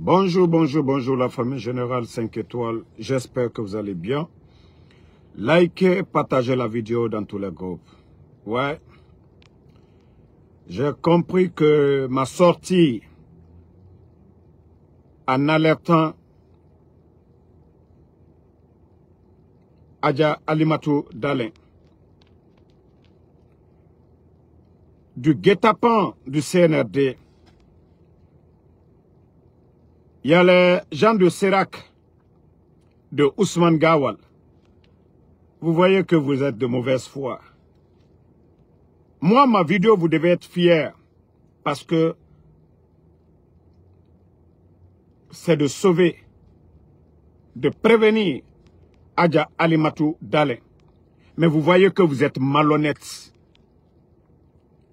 Bonjour, bonjour, bonjour la famille générale 5 étoiles. J'espère que vous allez bien. Likez, partagez la vidéo dans tous les groupes. Ouais. J'ai compris que ma sortie en alertant Adja Alimatou Dalin du guet-apens du CNRD. Il y a les gens de Sérac, de Ousmane Gawal. Vous voyez que vous êtes de mauvaise foi. Moi, ma vidéo, vous devez être fiers parce que c'est de sauver, de prévenir Adja Alimatou Dalin. Mais vous voyez que vous êtes malhonnête.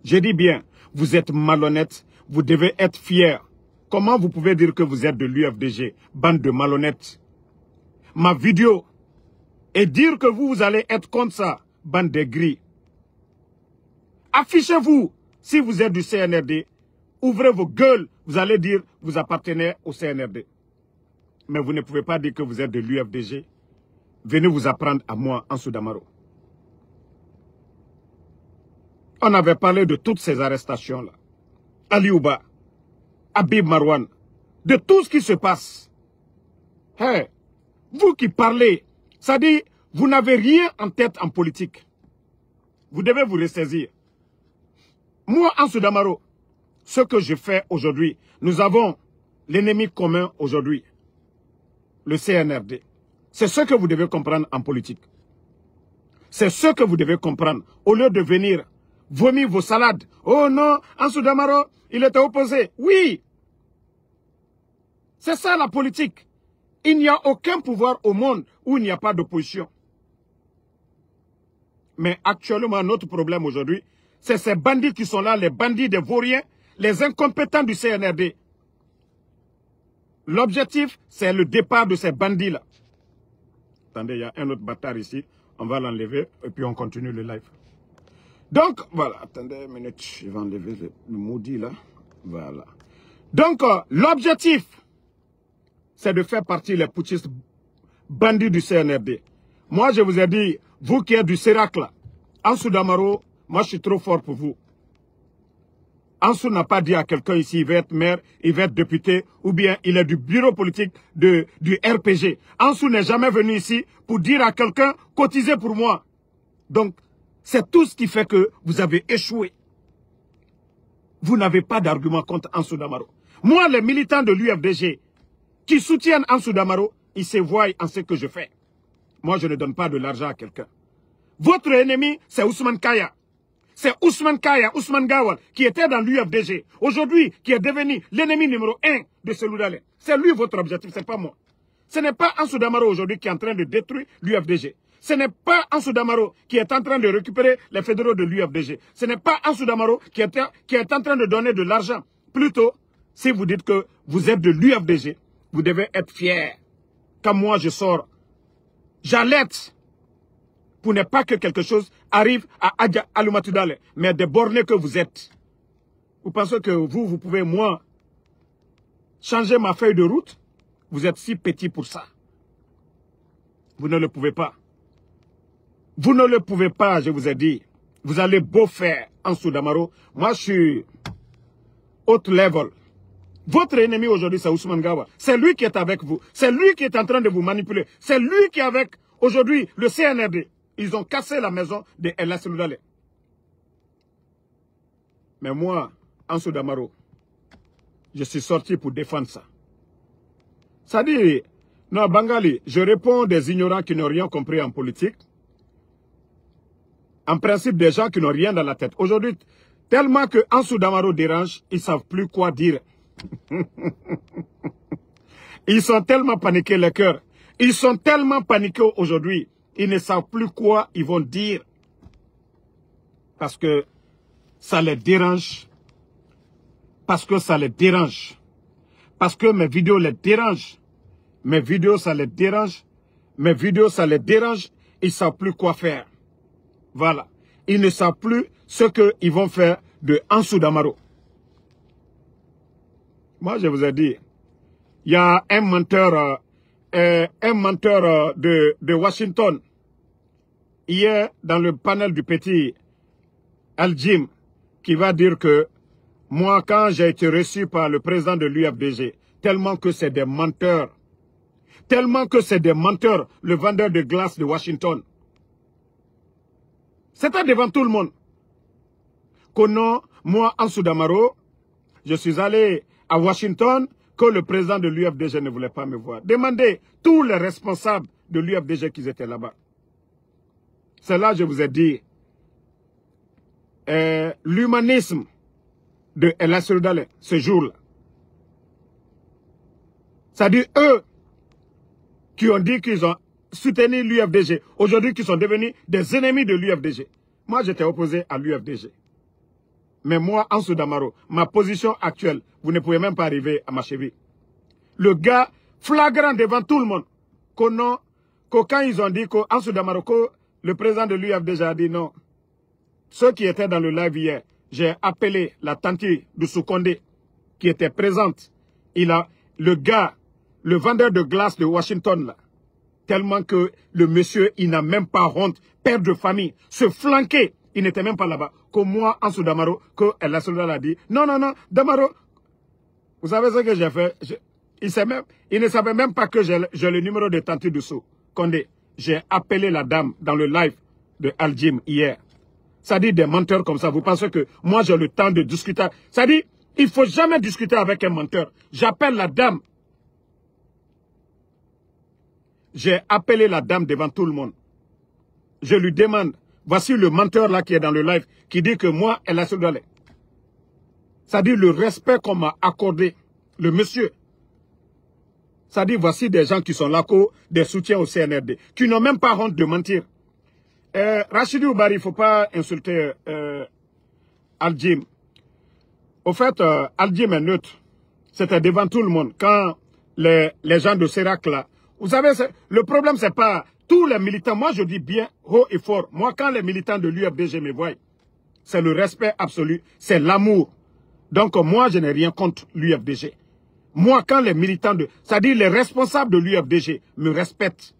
Je dis bien, vous êtes malhonnête, vous devez être fiers. Comment vous pouvez dire que vous êtes de l'UFDG, bande de malhonnêtes? Ma vidéo, et dire que vous allez être contre ça, bande de gris. Affichez-vous si vous êtes du CNRD. Ouvrez vos gueules, vous allez dire vous appartenez au CNRD. Mais vous ne pouvez pas dire que vous êtes de l'UFDG. Venez vous apprendre à moi, Ansou Damaro. On avait parlé de toutes ces arrestations-là. Ali Ouba, Habib Marwan, de tout ce qui se passe. Hey, vous qui parlez, ça dit, vous n'avez rien en tête en politique. Vous devez vous ressaisir. Moi, Ansou Damaro, ce que je fais aujourd'hui, nous avons l'ennemi commun aujourd'hui, le CNRD. C'est ce que vous devez comprendre en politique. C'est ce que vous devez comprendre. Au lieu de venir vomir vos salades. Oh non, Ansou Damaro, il était opposé. Oui. C'est ça la politique. Il n'y a aucun pouvoir au monde où il n'y a pas d'opposition. Mais actuellement, notre problème aujourd'hui, c'est ces bandits qui sont là, les bandits des vauriens, les incompétents du CNRD. L'objectif, c'est le départ de ces bandits-là. Attendez, il y a un autre bâtard ici. On va l'enlever et puis on continue le live. Donc, voilà. Attendez une minute. Je vais enlever le maudit là. Voilà. Donc, l'objectif, c'est de faire partie les putschistes bandits du CNRD. Moi, je vous ai dit, vous qui êtes du Sérac là, Ansou Damaro, moi je suis trop fort pour vous. Ansou n'a pas dit à quelqu'un ici, il va être maire, il va être député, ou bien il est du bureau politique du RPG. Ansou n'est jamais venu ici pour dire à quelqu'un, cotisez pour moi. Donc, c'est tout ce qui fait que vous avez échoué. Vous n'avez pas d'argument contre Ansou Damaro. Moi, les militants de l'UFDG qui soutiennent Ansou Damaro, ils se voient en ce que je fais. Moi, je ne donne pas de l'argent à quelqu'un. Votre ennemi, c'est Ousmane Kaya. C'est Ousmane Kaya, Ousmane Gawal, qui était dans l'UFDG. Aujourd'hui, qui est devenu l'ennemi numéro 1 de Cellou Dalein. C'est lui votre objectif, c'est pas moi. Ce n'est pas Ansou Damaro aujourd'hui qui est en train de détruire l'UFDG. Ce n'est pas Ansou Damaro qui est en train de récupérer les fédéraux de l'UFDG. Ce n'est pas Ansou Damaro qui est en train de donner de l'argent. Plutôt, si vous dites que vous êtes de l'UFDG, vous devez être fiers. Quand moi je sors, j'alerte pour ne pas que quelque chose arrive à Adja Alimatou Dalin. Mais des bornés que vous êtes. Vous pensez que vous pouvez, moi, changer ma feuille de route? Vous êtes si petit pour ça. Vous ne le pouvez pas. Vous ne le pouvez pas, je vous ai dit. Vous allez beau faire Ansou Damaro. Moi, je suis haute level. Votre ennemi aujourd'hui, c'est Ousmane Gawal. C'est lui qui est avec vous. C'est lui qui est en train de vous manipuler. C'est lui qui est avec, aujourd'hui, le CNRD. Ils ont cassé la maison de El Cellou Dalein. Mais moi, Ansou Damaro, je suis sorti pour défendre ça. Ça dit, non, Bangali, je réponds des ignorants qui n'ont rien compris en politique. En principe, des gens qui n'ont rien dans la tête. Aujourd'hui, tellement que Ansou Damaro dérange, ils ne savent plus quoi dire. Ils sont tellement paniqués, les cœurs. Ils sont tellement paniqués aujourd'hui. Ils ne savent plus quoi ils vont dire. Parce que ça les dérange. Parce que ça les dérange. Parce que mes vidéos les dérangent. Mes vidéos, ça les dérange. Mes vidéos, ça les dérange. Ils ne savent plus quoi faire. Voilà. Ils ne savent plus ce qu'ils vont faire de Ansou Damaro. Moi, je vous ai dit, il y a un menteur de Washington, hier, dans le panel du petit Al-Jim, qui va dire que moi, quand j'ai été reçu par le président de l'UFDG, tellement que c'est des menteurs, le vendeur de glace de Washington. C'était devant tout le monde. Que non, moi, Ansou Damaro, je suis allé à Washington, que le président de l'UFDG ne voulait pas me voir. Demandez tous les responsables de l'UFDG qui étaient là-bas. C'est là que je vous ai dit, l'humanisme de El Assoudale, ce jour-là. C'est-à-dire eux qui ont dit qu'ils ont soutenu l'UFDG, aujourd'hui qui sont devenus des ennemis de l'UFDG. Moi, j'étais opposé à l'UFDG. Mais moi, Ansou Damaro, ma position actuelle, vous ne pouvez même pas arriver à ma cheville. Le gars, flagrant devant tout le monde, que quand ils ont dit qu'Ansou Damaro, le président de l'UFDG a dit non. Ceux qui étaient dans le live hier, j'ai appelé la tante de Soukondé, qui était présente. Le gars, le vendeur de glace de Washington, là, tellement que le monsieur, il n'a même pas honte, père de famille, se flanquer, il n'était même pas là-bas. Que moi, Ansou Damaro, que El Assoudale a dit, non, Damaro, vous savez ce que j'ai fait? Il ne savait même pas que j'ai le numéro de tante de Soukondé. J'ai appelé la dame dans le live de Al-Jim hier. Ça dit des menteurs comme ça. Vous pensez que moi j'ai le temps de discuter? Ça dit, il ne faut jamais discuter avec un menteur. J'appelle la dame. J'ai appelé la dame devant tout le monde. Je lui demande, voici le menteur là qui est dans le live, qui dit que moi, El Assoudale. Ça dit le respect qu'on m'a accordé, le monsieur. Ça dit, voici des gens qui sont là, des soutiens au CNRD, qui n'ont même pas honte de mentir. Rachidi Oubari, il ne faut pas insulter Al-Jim. Au fait, Al-Jim est neutre. C'était devant tout le monde. Quand les gens de Sérac là, vous savez, le problème, c'est pas tous les militants. Moi, je dis bien haut et fort. Moi, quand les militants de l'UFDG me voient, c'est le respect absolu, c'est l'amour. Donc, moi, je n'ai rien contre l'UFDG. Moi, quand les militants c'est-à-dire les responsables de l'UFDG me respectent.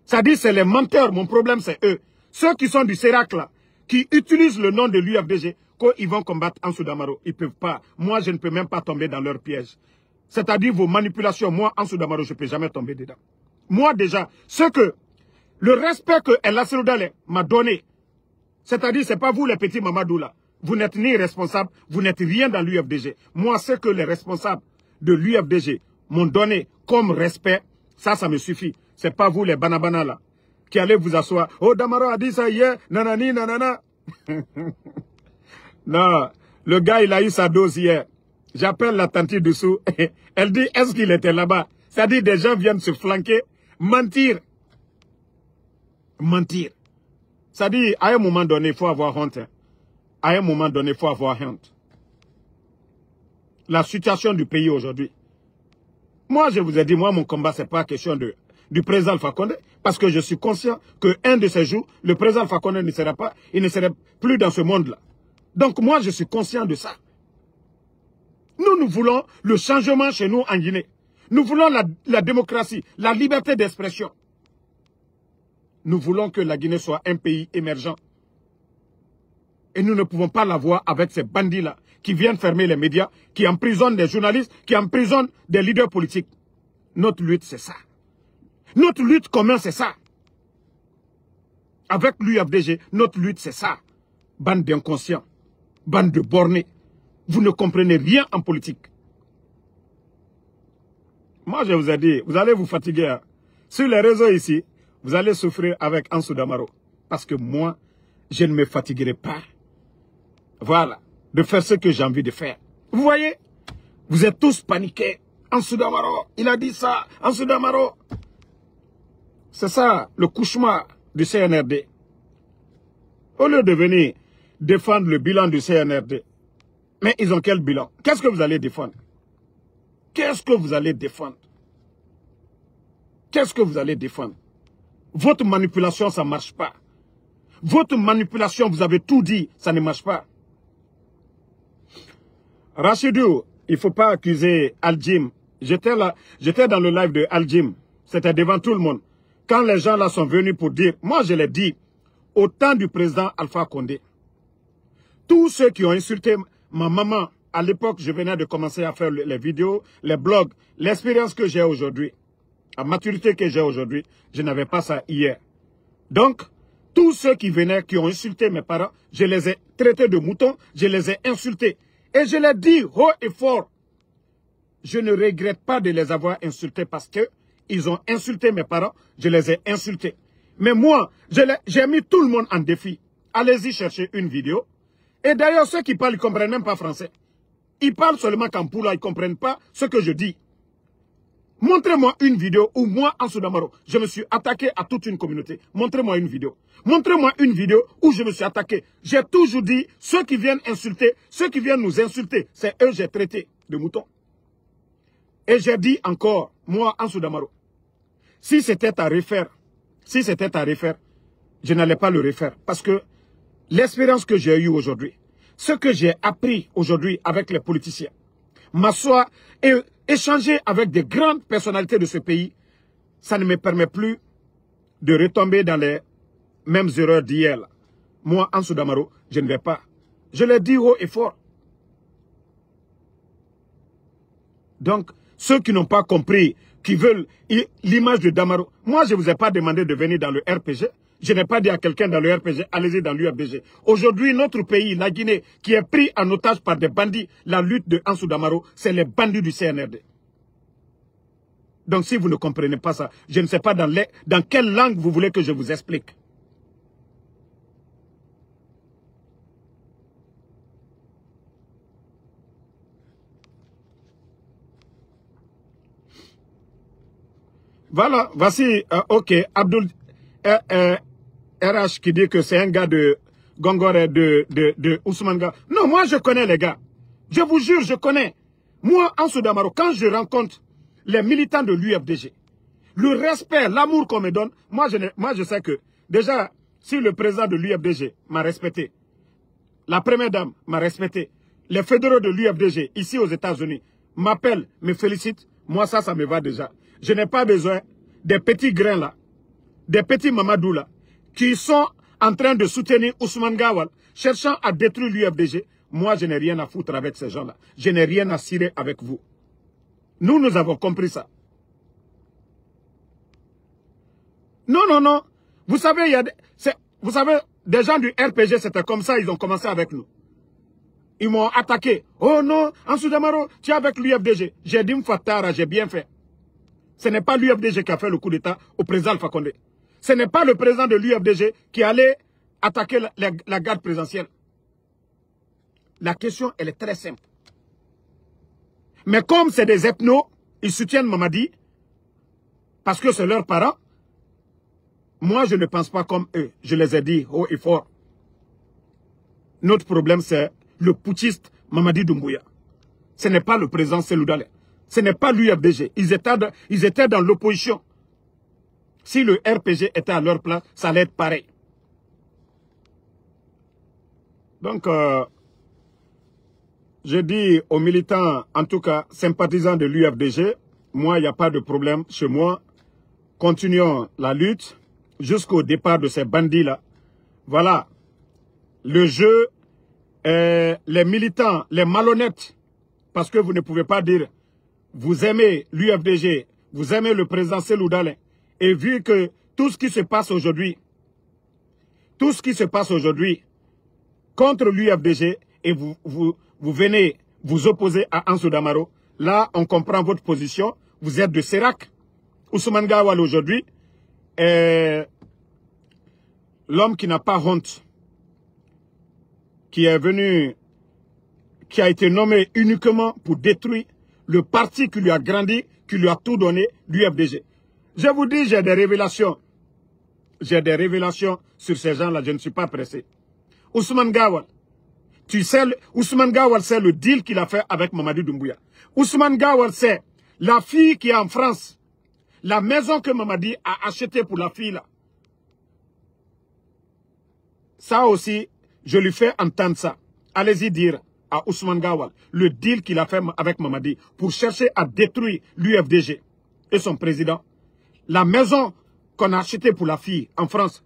C'est-à-dire, c'est les menteurs. Mon problème, c'est eux. Ceux qui sont du Sérac, là, qui utilisent le nom de l'UFDG, quand ils vont combattre Ansou Damaro, ils ne peuvent pas. Moi, je ne peux même pas tomber dans leur piège. C'est-à-dire vos manipulations. Moi, Ansou Damaro, je ne peux jamais tomber dedans. Moi, déjà, le respect que El Assoudale m'a donné, c'est-à-dire, ce n'est pas vous, les petits Mamadou, là. Vous n'êtes ni responsable, vous n'êtes rien dans l'UFDG. Moi, ce que les responsables de l'UFDG m'ont donné comme respect, ça me suffit. C'est pas vous les banabana là, qui allez vous asseoir. Oh, Damaro a dit ça hier, nanani, nanana. Non, le gars, il a eu sa dose hier. J'appelle la tante dessous. Elle dit, est-ce qu'il était là-bas? C'est-à-dire, des gens viennent se flanquer, mentir. Mentir. C'est-à-dire, à un moment donné, il faut avoir honte. Hein. À un moment donné, il faut avoir honte. La situation du pays aujourd'hui. Moi, je vous ai dit, moi, mon combat, ce n'est pas question du président Alpha Condé, parce que je suis conscient qu'un de ces jours, le président Alpha Condé ne sera pas, il ne serait plus dans ce monde-là. Donc, moi, je suis conscient de ça. Nous voulons le changement chez nous en Guinée. Nous voulons la démocratie, la liberté d'expression. Nous voulons que la Guinée soit un pays émergent. Et nous ne pouvons pas l'avoir avec ces bandits-là qui viennent fermer les médias, qui emprisonnent des journalistes, qui emprisonnent des leaders politiques. Notre lutte, c'est ça. Notre lutte commune, c'est ça. Avec l'UFDG, notre lutte, c'est ça. Bande d'inconscients, bande de bornés. Vous ne comprenez rien en politique. Moi, je vous ai dit, vous allez vous fatiguer. Hein. Sur les réseaux ici, vous allez souffrir avec Ansou Damaro. Parce que moi, je ne me fatiguerai pas. Voilà. De faire ce que j'ai envie de faire. Vous voyez? Vous êtes tous paniqués. Ansou Damaro, il a dit ça. Ansou Damaro. C'est ça, le cauchemar du CNRD. Au lieu de venir défendre le bilan du CNRD, mais ils ont quel bilan? Qu'est-ce que vous allez défendre? Qu'est-ce que vous allez défendre? Qu'est-ce que vous allez défendre? Votre manipulation, ça ne marche pas. Votre manipulation, vous avez tout dit, ça ne marche pas. Rachidou, il ne faut pas accuser Al-Jim J'étais là, j'étais dans le live de Al-Jim. C'était devant tout le monde. Quand les gens là sont venus pour dire, moi je l'ai dit, au temps du président Alpha Condé, tous ceux qui ont insulté ma maman, à l'époque, je venais de commencer à faire les vidéos, les blogs, l'expérience que j'ai aujourd'hui, la maturité que j'ai aujourd'hui, je n'avais pas ça hier. Donc, tous ceux qui venaient, qui ont insulté mes parents, je les ai traités de moutons, je les ai insultés. Et je l'ai dit haut et fort. Je ne regrette pas de les avoir insultés parce que ils ont insulté mes parents, je les ai insultés. Mais moi, j'ai mis tout le monde en défi. Allez-y chercher une vidéo. Et d'ailleurs, ceux qui parlent, ils ne comprennent même pas français. Ils parlent seulement qu'en poula, ils ne comprennent pas ce que je dis. Montrez-moi une vidéo où moi, Ansou Damaro, je me suis attaqué à toute une communauté. Montrez-moi une vidéo. Montrez-moi une vidéo où je me suis attaqué. J'ai toujours dit, ceux qui viennent insulter, ceux qui viennent nous insulter, c'est eux que j'ai traités de moutons. Et j'ai dit encore, moi, Ansou Damaro, si c'était à refaire, je n'allais pas le refaire. Parce que l'expérience que j'ai eue aujourd'hui, ce que j'ai appris aujourd'hui avec les politiciens, m'asseoir et échanger avec des grandes personnalités de ce pays, ça ne me permet plus de retomber dans les mêmes erreurs d'hier. Moi, Ansou Damaro, je ne vais pas. Je l'ai dit haut et fort. Donc, ceux qui n'ont pas compris, qui veulent l'image de Damaro, moi, je ne vous ai pas demandé de venir dans le RPG. Je n'ai pas dit à quelqu'un dans le RPG, allez-y dans l'UFDG. Aujourd'hui, notre pays, la Guinée, qui est pris en otage par des bandits, la lutte de Ansou Damaro, c'est les bandits du CNRD. Donc si vous ne comprenez pas ça, je ne sais pas dans quelle langue vous voulez que je vous explique. Voilà, voici, ok, Abdul RH qui dit que c'est un gars de Gongor de Ousmane Ga. Non, moi je connais les gars. Je vous jure, je connais. Moi, Ansou Damaro, quand je rencontre les militants de l'UFDG, le respect, l'amour qu'on me donne, moi je sais que, déjà, si le président de l'UFDG m'a respecté, la première dame m'a respecté, les fédéraux de l'UFDG, ici aux États-Unis, m'appellent, me félicitent, moi ça me va déjà. Je n'ai pas besoin des petits grains là, des petits mamadou là, qui sont en train de soutenir Ousmane Gawal, cherchant à détruire l'UFDG. Moi, je n'ai rien à foutre avec ces gens-là. Je n'ai rien à cirer avec vous. Nous avons compris ça. Non, non, non. Vous savez, vous savez, des gens du RPG, c'était comme ça, ils ont commencé avec nous. Ils m'ont attaqué. Oh non, Ansou Damaro, tu es avec l'UFDG. J'ai dit Mfatara, j'ai bien fait. Ce n'est pas l'UFDG qui a fait le coup d'État au président Alpha Condé. Ce n'est pas le président de l'UFDG qui allait attaquer la garde présidentielle. La question, elle est très simple. Mais comme c'est des ethnos, ils soutiennent Mamadi, parce que c'est leurs parents, moi je ne pense pas comme eux. Je les ai dit haut et fort. Notre problème, c'est le putschiste Mamadi Doumbouya. Ce n'est pas le président Cellou Dalein. Ce n'est pas l'UFDG. Ils étaient dans l'opposition. Si le RPG était à leur place, ça allait être pareil. Donc, je dis aux militants, en tout cas sympathisants de l'UFDG, moi, il n'y a pas de problème chez moi. Continuons la lutte jusqu'au départ de ces bandits-là. Voilà. Le jeu, les militants, les malhonnêtes, parce que vous ne pouvez pas dire, vous aimez l'UFDG, vous aimez le président Cellou Dalein, et vu que tout ce qui se passe aujourd'hui, contre l'UFDG, et vous venez vous opposer à Ansou Damaro, là, on comprend votre position, vous êtes de Sérac. Ousmane Gawal aujourd'hui, l'homme qui n'a pas honte, qui est venu, qui a été nommé uniquement pour détruire le parti qui lui a grandi, qui lui a tout donné, l'UFDG. Je vous dis, j'ai des révélations. J'ai des révélations sur ces gens-là, je ne suis pas pressé. Ousmane Gawal, Ousmane Gawal, c'est le deal qu'il a fait avec Mamadi Doumbouya. Ousmane Gawal, c'est la fille qui est en France. La maison que Mamadi a achetée pour la fille là. Ça aussi, je lui fais entendre ça. Allez-y dire à Ousmane Gawal, le deal qu'il a fait avec Mamadi pour chercher à détruire l'UFDG et son président, la maison qu'on a achetée pour la fille en France,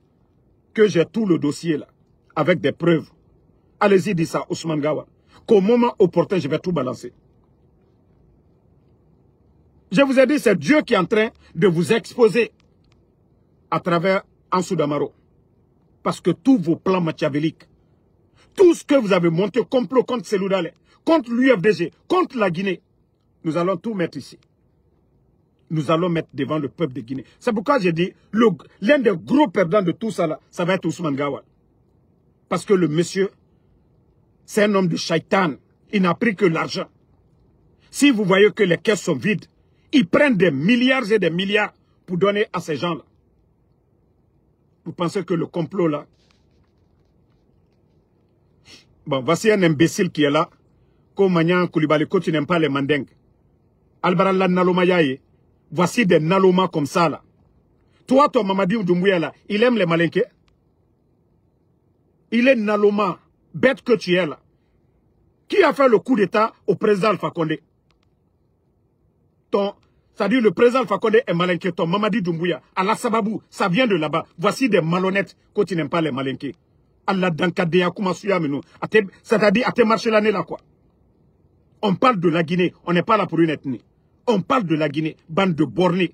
que j'ai tout le dossier là, avec des preuves. Allez-y, dis ça, Ousmane Gawal, qu'au moment opportun, je vais tout balancer. Je vous ai dit, c'est Dieu qui est en train de vous exposer à travers Ansou Damaro. Parce que tous vos plans machiavéliques, tout ce que vous avez monté, complot contre Seloudalé, contre l'UFDG, contre la Guinée, nous allons tout mettre ici. Nous allons mettre devant le peuple de Guinée. C'est pourquoi j'ai dit, l'un des gros perdants de tout ça, là, ça va être Ousmane Gawal. Parce que le monsieur, c'est un homme de shaitan. Il n'a pris que l'argent. Si vous voyez que les caisses sont vides, ils prennent des milliards et des milliards pour donner à ces gens-là. Vous pensez que le complot là... Bon, voici un imbécile qui est là. Comme Magnan Koulibaly, tu n'aimes pas les mandingues. Albarallah Naloma Yaye. Voici des Naloma comme ça là. Toi, ton Mamadi Doumbouya là, il aime les malinqués. Il est Naloma, bête que tu es là. Qui a fait le coup d'état au président Alpha Condé? C'est-à-dire le président Alpha Condé est malinqué. Ton Mamadi Doumbouya, à la Sababou, ça vient de là-bas. Voici des malhonnêtes quand tu n'aimes pas les malinqués. Allah Dankadea Koumasuya Menou. C'est-à-dire, à tes marchés l'année là quoi. On parle de la Guinée, on n'est pas là pour une ethnie. On parle de la Guinée, bande de bornés.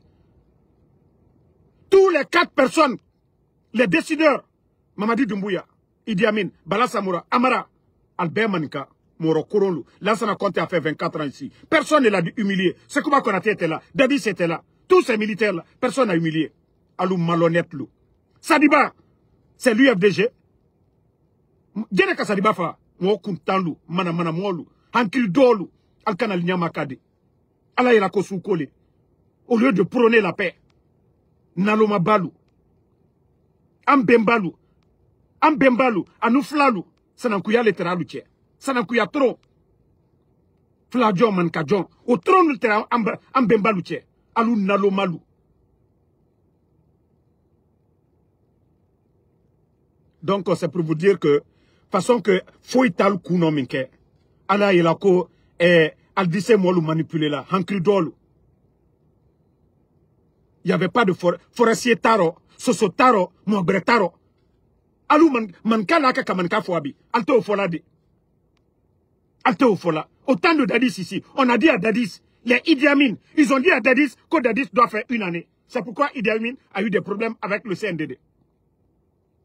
Tous les 4 personnes, les décideurs, Mamadi Doumbouya, Idi Amin, Bala Samoura, Amara, Albert Manika, Moro Korolu, Lansana Conte a fait 24 ans ici. Personne ne l'a humilié. Sekouba Konaté était là, Davis était là, tous ces militaires là, personne n'a humilié. Alou malhonnête lou. Sadiba, c'est l'UFDG. Djeneka Sadiba fa, Mou Kuntanlu, Mana Molu, Ankil Dolu, Alkanal Nyamakade. Allah ira ko soukole. Au lieu de prôner la paix. Naloma Balou. Ambembalu. Ambembalu. Anouflalou. Sanankouya littéralu tche. Sanankouya trop. Fladjon mankadjon. Au tron littéral ambembalu tche. Alou nalomalou. Donc c'est pour vous dire que façon que foital kouno minke. Allah ira ko al dise molu manipuler là, hankri dolu. Il n'y avait pas de forestier taro, soso taro, mobre taro. Alou manka laka kamanka fwabi, alte au fola de. Alte au fola. Autant de Dadis ici, on a dit à Dadis, les Idi Amin, ils ont dit à Dadis que Dadis doit faire 1 année. C'est pourquoi Idi Amin a eu des problèmes avec le CNDD.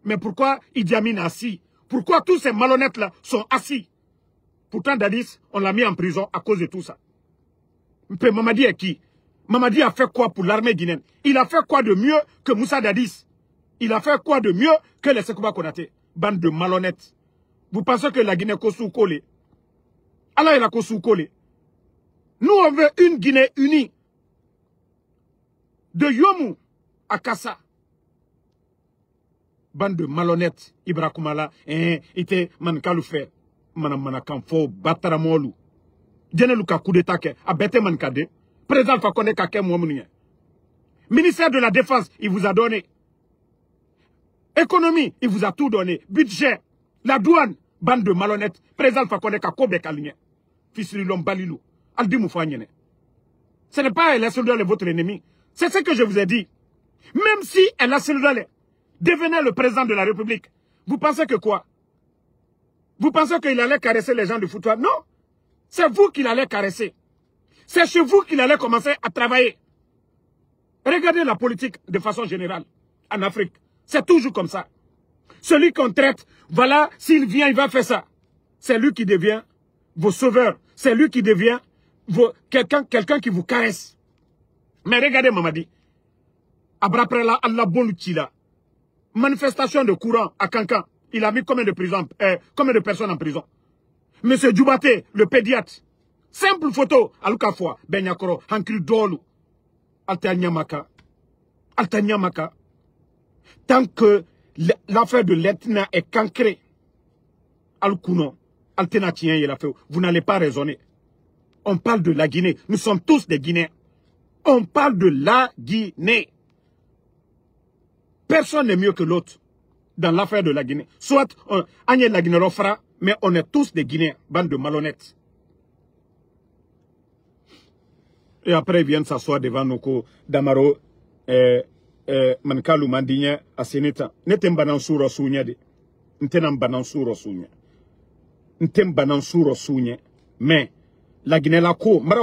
Mais pourquoi Idi Amin a assis? Pourquoi tous ces malhonnêtes là sont assis? Pourtant, Dadis, on l'a mis en prison à cause de tout ça. Mais Mamadi est qui? Mamadi a fait quoi pour l'armée guinéenne? Il a fait quoi de mieux que Moussa Dadis? Il a fait quoi de mieux que les Sekouba Konaté? Bande de malhonnêtes. Vous pensez que la Guinée Kossou Kole? Allah est la Kossou Kole. Nous, on veut une Guinée unie. De Yomou à Kassa. Bande de malhonnêtes. Ibra Koumala, ite mankalou fait. Manamana Kamfo, Bataramolu. Djeneluka coup d'état ke, a bête mankade. Président Fakone Kake Moumounien. Ministère de la Défense, il vous a donné. Économie, il vous a tout donné. Budget, la douane, bande de malhonnêtes. Président Fakone Kakobe Kalinien. Fisrilom Balilou. Aldi Moufanyene. Ce n'est pas El Assoudale votre ennemi. C'est ce que je vous ai dit. Même si El Assoudale devenait le président de la République, vous pensez que quoi? Vous pensez qu'il allait caresser les gens du foutoir? Non. C'est vous qu'il allait caresser. C'est chez vous qu'il allait commencer à travailler. Regardez la politique de façon générale en Afrique. C'est toujours comme ça. Celui qu'on traite, voilà, s'il vient, il va faire ça. C'est lui qui devient vos sauveurs. C'est lui qui devient quelqu'un qui vous caresse. Mais regardez Mamadi. Abraprela Allah Bonuchila. Manifestation de courant à Kankan. Il a mis combien de personnes en prison? Monsieur Djoubaté, le pédiatre. Simple photo. Alukafoua, Benyakoro, Hankri Dolu. Altanyamaka. Altanyamaka. Tant que l'affaire de l'Etna est cancrée, Alkouno, Altenatien, il a fait. Vous n'allez pas raisonner. On parle de la Guinée. Nous sommes tous des Guinéens. On parle de la Guinée. Personne n'est mieux que l'autre dans l'affaire de la Guinée. Soit Agnès la Guinée refera, Mais on est tous des Guinéens, bande de malhonnêtes. Et après, ils viennent s'asseoir devant Noko, Damaro, Mankalu Mandigne, à Sénéta. N'était pas dans Souro Sougne. N'était pas dans Souro Sougne. N'était pas dans Souro Sougne. Mais, la Guinée, la cour, moi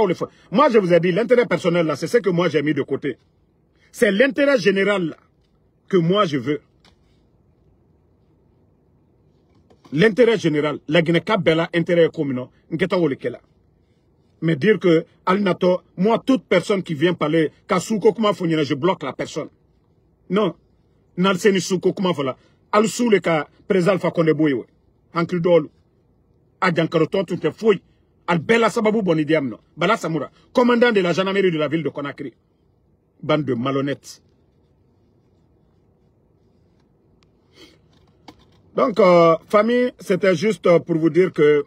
je vous ai dit, l'intérêt personnel là, c'est ce que moi j'ai mis de côté. C'est l'intérêt général là, que moi je veux. L'intérêt général, la Guinée Kabela, intérêt communal, mais dire que, Alinato, moi, toute personne qui vient parler, Kasuko Kuma Founina, je bloque la personne. Non. Nalseni Suko Kuma Fola. Al Soule ka Président Fakonde Boye. Ankri Dolu. Adjankaroton, tout est fouille. Al Bella Sababou Bonidiamno. Bala Samoura. Commandant de la gendarmerie de la ville de Conakry. Bande de malhonnêtes. Donc, famille, c'était juste pour vous dire que...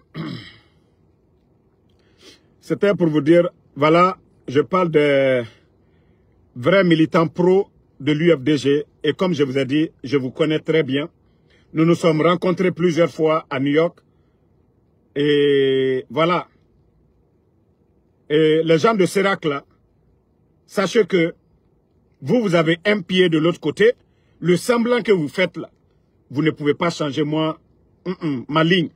C'était pour vous dire, voilà, je parle de vrais militants pro de l'UFDG. Et comme je vous ai dit, je vous connais très bien. Nous nous sommes rencontrés plusieurs fois à New York. Et voilà. Et les gens de Sérac, là, sachez que vous avez un pied de l'autre côté. Le semblant que vous faites là, vous ne pouvez pas changer ma ligne.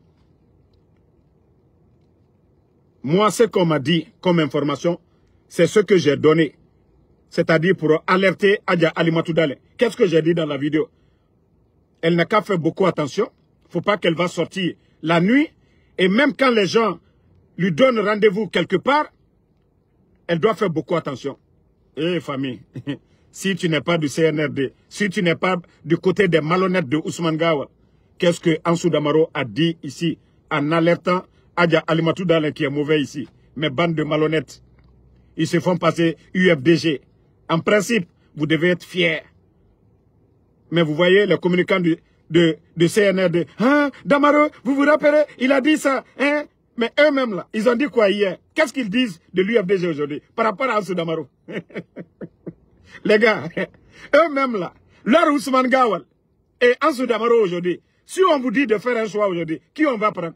Moi, ce qu'on m'a dit comme information, c'est ce que j'ai donné. C'est-à-dire pour alerter Adja Alimatou Dale. Qu'est-ce que j'ai dit dans la vidéo? Elle n'a qu'à faire beaucoup attention. Il ne faut pas qu'elle va sortir la nuit. Et même quand les gens lui donnent rendez-vous quelque part, elle doit faire beaucoup attention. Eh famille, si tu n'es pas du CNRD, si tu n'es pas du côté des malhonnêtes de Ousmane Gawa, qu'est-ce que Ansou Damaro a dit ici en alertant Adja Alimatou Dale qui est mauvais ici. Mais bande de malhonnêtes. Ils se font passer UFDG. En principe, vous devez être fiers. Mais vous voyez, les communicants de CNRD. Hein, Damaro, vous vous rappelez, il a dit ça. Hein? Mais eux-mêmes là, ils ont dit quoi hier? Qu'est-ce qu'ils disent de l'UFDG aujourd'hui par rapport à Ansou Damaro? Les gars, eux-mêmes là, leur Ousmane Gawal et Ansou Damaro aujourd'hui, si on vous dit de faire un choix aujourd'hui, qui on va prendre?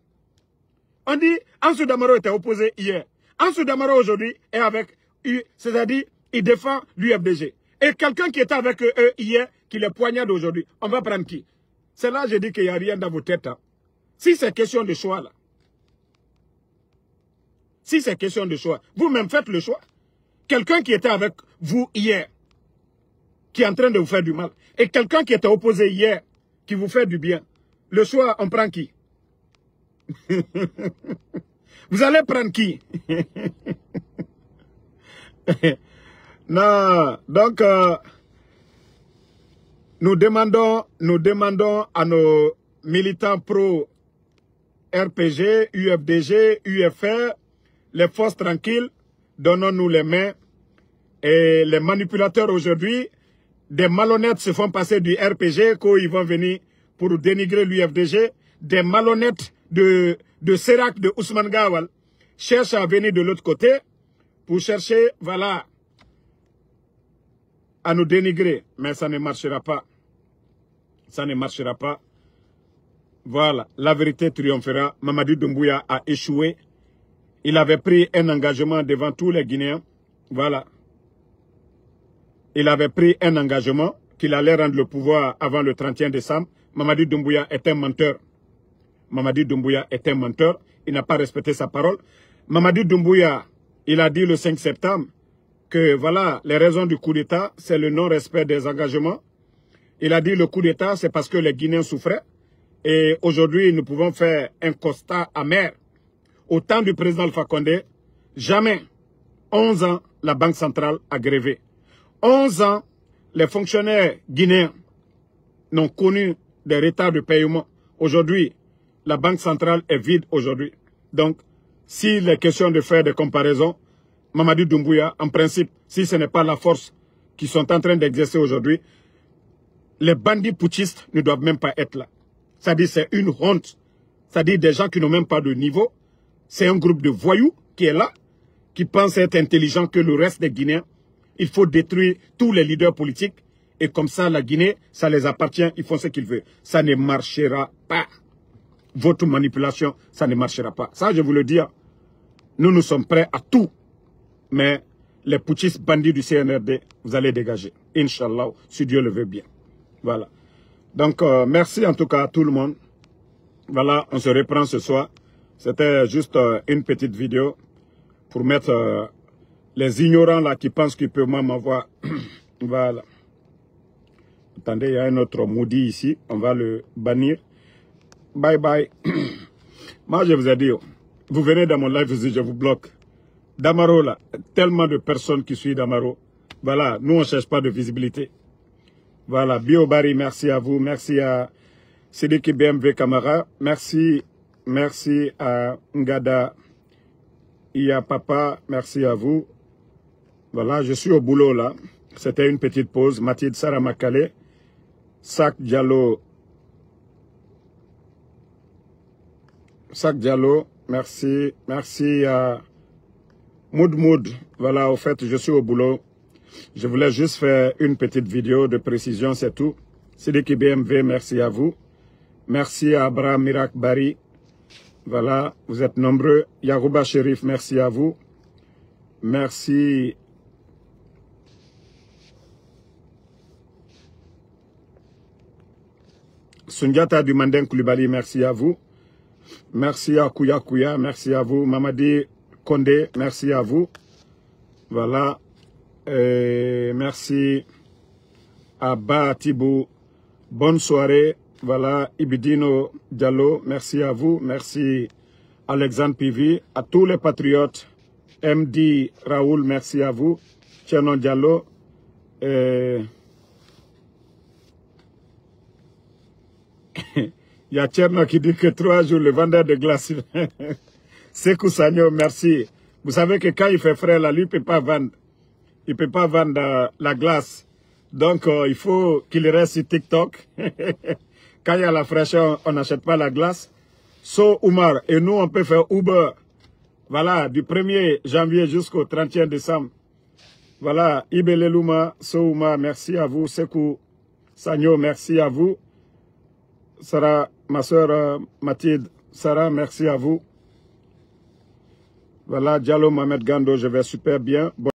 On dit, Ansou Damaro était opposé hier. Ansou Damaro aujourd'hui est avec eux, c'est-à-dire, il défend l'UFDG. Et quelqu'un qui était avec eux hier, qui les poignarde aujourd'hui, on va prendre qui? C'est là que je dis qu'il n'y a rien dans vos têtes. Hein. Si c'est question de choix là, si c'est question de choix, vous-même faites le choix. Quelqu'un qui était avec vous hier, qui est en train de vous faire du mal, et quelqu'un qui était opposé hier, qui vous fait du bien, le choix, on prend qui? Vous allez prendre qui? Non, donc nous demandons à nos militants pro RPG, UFDG, UFR, les forces tranquilles, donnons-nous les mains. Et les manipulateurs aujourd'hui, des malhonnêtes se font passer du RPG quand ils vont venir pour dénigrer l'UFDG. Des malhonnêtes de Sérac, de Ousmane Gawal, cherchent à venir de l'autre côté pour chercher, voilà, à nous dénigrer. Mais ça ne marchera pas. Ça ne marchera pas. Voilà, la vérité triomphera. Mamadi Doumbouya a échoué. Il avait pris un engagement devant tous les Guinéens. Voilà. Il avait pris un engagement qu'il allait rendre le pouvoir avant le 31 décembre. Mamadi Doumbouya est un menteur. Mamadi Doumbouya est un menteur. Il n'a pas respecté sa parole. Mamadi Doumbouya, il a dit le 5 septembre que voilà, les raisons du coup d'État, c'est le non-respect des engagements. Il a dit le coup d'État, c'est parce que les Guinéens souffraient. Et aujourd'hui, nous pouvons faire un constat amer. Au temps du président Alpha Condé, jamais, 11 ans, la Banque centrale a grévé. 11 ans, les fonctionnaires guinéens n'ont connu des retards de paiement. Aujourd'hui, la Banque centrale est vide aujourd'hui. Donc, s'il est question de faire des comparaisons, Mamadi Doumbouya, en principe, si ce n'est pas la force qu'ils sont en train d'exercer aujourd'hui, les bandits putschistes ne doivent même pas être là. C'est-à-dire c'est une honte. C'est-à-dire des gens qui n'ont même pas de niveau. C'est un groupe de voyous qui est là, qui pense être intelligent que le reste des Guinéens. Il faut détruire tous les leaders politiques. Et comme ça, la Guinée, ça les appartient, ils font ce qu'ils veulent. Ça ne marchera pas. votre manipulation, ça ne marchera pas. Ça, je vous le dis. Nous sommes prêts à tout. Mais les putschistes bandits du CNRD, vous allez dégager. Inch'Allah, si Dieu le veut bien. Voilà. Donc, merci en tout cas à tout le monde. Voilà, on se reprend ce soir. C'était juste une petite vidéo pour mettre les ignorants là qui pensent qu'ils peuvent m'avoir. Voilà. Attendez, il y a un autre maudit ici. On va le bannir. Bye bye. Moi, je vous ai dit, vous venez dans mon live, je vous bloque. Damaro, là, tellement de personnes qui suivent Damaro. Voilà, nous, on ne cherche pas de visibilité. Voilà, Biobari, merci à vous. Merci à Sidiki BMW Camara. Merci à Ngada Iya Papa. Merci à vous. Voilà, je suis au boulot, là. C'était une petite pause. Mathilde Saramakale. Sak Diallo. Sak Diallo, merci. Merci à Moud. Voilà, au fait, je suis au boulot. Je voulais juste faire une petite vidéo de précision, c'est tout. Sidiki BMW, merci à vous. Merci à Abraham Mirak Bari. Voilà, vous êtes nombreux. Yarouba Sherif, merci à vous. Merci. Sundiata du Mandin Koulibaly, merci à vous. Merci à Kouya, merci à vous. Mamadi Kondé, merci à vous. Voilà. Merci à Batibou. Bonne soirée. Voilà. Ibidino Diallo, merci à vous. Merci Alexandre Pivi. À tous les patriotes. MD Raoul, merci à vous. Tchernon Diallo. Il y a Tcherno qui dit que 3 jours, le vendeur de glace. Sekou Sagno, merci. Vous savez que quand il fait frais, là, lui, il ne peut pas vendre. Il ne peut pas vendre la glace. Donc, il faut qu'il reste sur TikTok. Quand il y a la fraîcheur, on n'achète pas la glace. So Oumar, et nous, on peut faire Uber. Voilà, du 1er janvier jusqu'au 31 décembre. Voilà, Ibele Luma, So Oumar, merci à vous. Sekou Sagno, merci à vous. Sarah, ma soeur Mathilde, Sarah, merci à vous. Voilà, Diallo Mohamed Gando, je vais super bien.